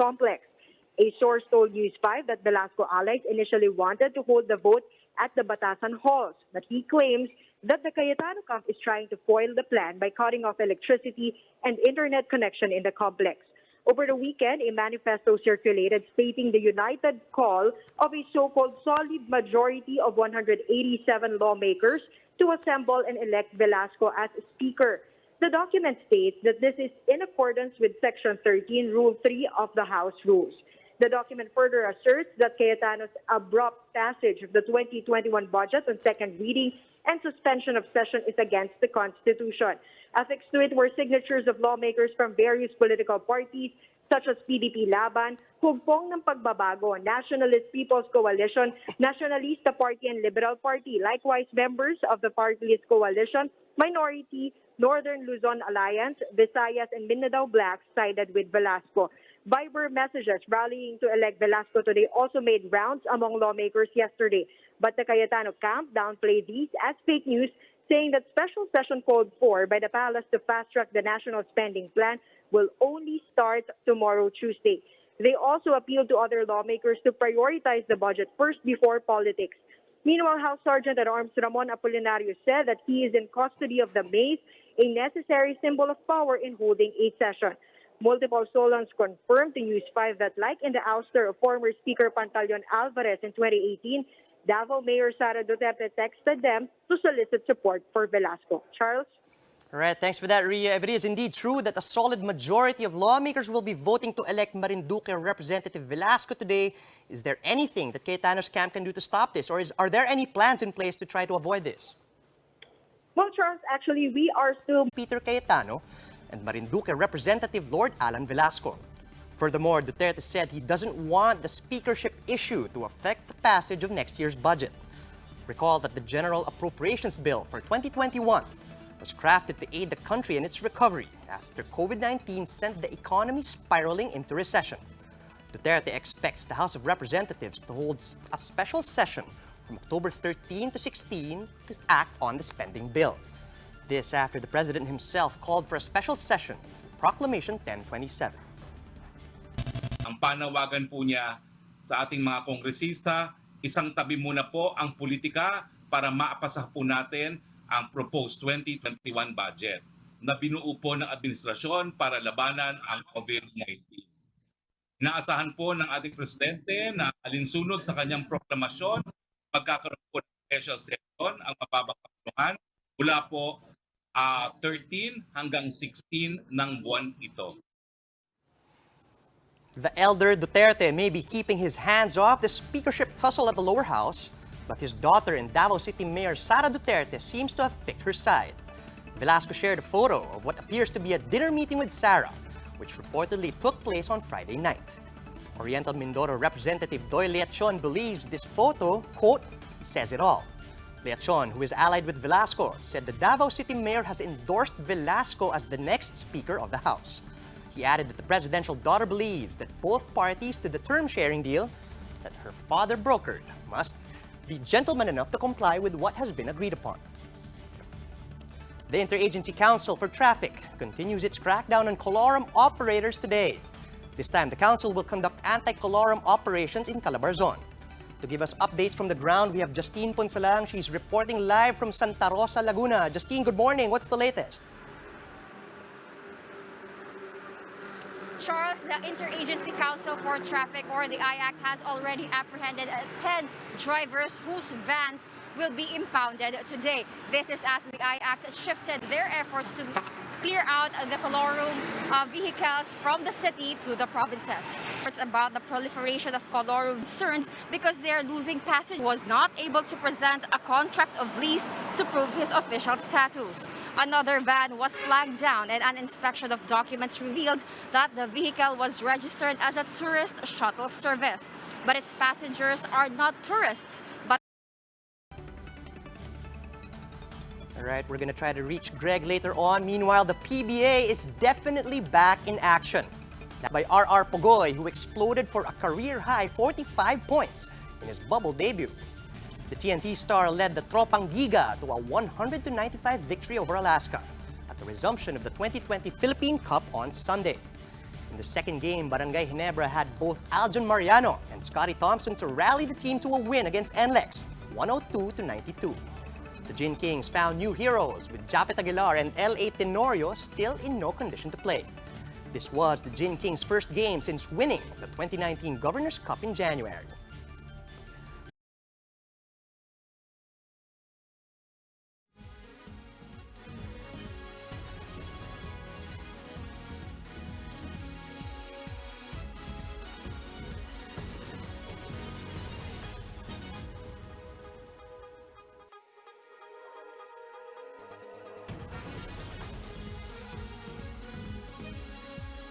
complex. A source told News 5 that Velasco allies initially wanted to hold the vote at the Batasan halls, but he claims that the Cayetano camp is trying to foil the plan by cutting off electricity and internet connection in the complex. Over the weekend, a manifesto circulated stating the united call of a so-called solid majority of 187 lawmakers to assemble and elect Velasco as Speaker. The document states that this is in accordance with Section 13, Rule 3 of the House Rules. The document further asserts that Cayetano's abrupt passage of the 2021 budget on second reading and suspension of session is against the Constitution. Affixed to it were signatures of lawmakers from various political parties such as PDP Laban, Hugpong ng Pagbabago, Nationalist People's Coalition, Nationalista Party and Liberal Party. Likewise, members of the party list coalition, Minority, Northern Luzon Alliance, Visayas and Mindanao Blacks sided with Velasco. Viber messages rallying to elect Velasco today also made rounds among lawmakers yesterday. But the Cayetano camp downplayed these as fake news, saying that special session called for by the palace to fast-track the national spending plan will only start tomorrow, Tuesday. They also appealed to other lawmakers to prioritize the budget first before politics. Meanwhile, House Sergeant at Arms Ramon Apolinario said that he is in custody of the mace, a necessary symbol of power in holding a session. Multiple Solons confirmed to News 5 that like in the ouster of former Speaker Pantaleon Alvarez in 2018, Davao Mayor Sara Duterte texted them to solicit support for Velasco. Charles? All right, thanks for that, Ria. If it is indeed true that a solid majority of lawmakers will be voting to elect Marinduque Representative Velasco today, is there anything that Cayetano's camp can do to stop this? Or are there any plans in place to try to avoid this? Well, Charles, actually, we are still Peter Cayetano and Marinduque Representative Lord Alan Velasco. Furthermore, Duterte said he doesn't want the speakership issue to affect the passage of next year's budget. Recall that the General Appropriations Bill for 2021 was crafted to aid the country in its recovery after COVID-19 sent the economy spiraling into recession. Duterte expects the House of Representatives to hold a special session from October 13 to 16 to act on the spending bill. This after the President himself called for a special session for Proclamation 1027. Ang panawagan po niya sa ating mga kongresista, isang tabi muna po ang politika para maapasa po natin ang proposed 2021 budget na binuo po ng administrasyon para labanan ang COVID-19. Inaasahan po ng ating Presidente na alinsunod sa kanyang proklamasyon, magkakaroon po ng special session ang mapapakapuluhan mula po 13 hanggang 16 ng buwan ito. The elder Duterte may be keeping his hands off the speakership tussle at the lower house, but his daughter and Davao City Mayor Sara Duterte seems to have picked her side. Velasco shared a photo of what appears to be a dinner meeting with Sara, which reportedly took place on Friday night. Oriental Mindoro Representative Doy Leachon believes this photo, quote, says it all. Leachon, who is allied with Velasco, said the Davao City Mayor has endorsed Velasco as the next Speaker of the House. He added that the presidential daughter believes that both parties to the term-sharing deal that her father brokered must be gentleman enough to comply with what has been agreed upon. The Interagency Council for Traffic continues its crackdown on colorum operators today. This time, the council will conduct anti-colorum operations in Calabarzon. To give us updates from the ground, we have Justine Ponsalang. She's reporting live from Santa Rosa, Laguna. Justine, good morning. What's the latest? Charles, the Interagency Council for Traffic, or the IACT, has already apprehended 10 drivers whose vans will be impounded today. This is as the IACT shifted their efforts to clear out the colorum vehicles from the city to the provinces. It's about the proliferation of colorum concerns because they are losing passage. Was not able to present a contract of lease to prove his official status. Another van was flagged down and an inspection of documents revealed that the vehicle was registered as a tourist shuttle service. But its passengers are not tourists, but All right, we're going to try to reach Greg later on. Meanwhile, the PBA is definitely back in action. That by R.R. Pogoy, who exploded for a career-high 45 points in his bubble debut. The TNT star led the Tropang Giga to a 100-95 victory over Alaska at the resumption of the 2020 Philippine Cup on Sunday. In In the second game, Barangay Ginebra had both Aljon Mariano and Scotty Thompson to rally the team to a win against NLEX, 102-92. The Gin Kings found new heroes with Japet Aguilar and L.A. Tenorio still in no condition to play. This was the Gin Kings' first game since winning the 2019 Governor's Cup in January.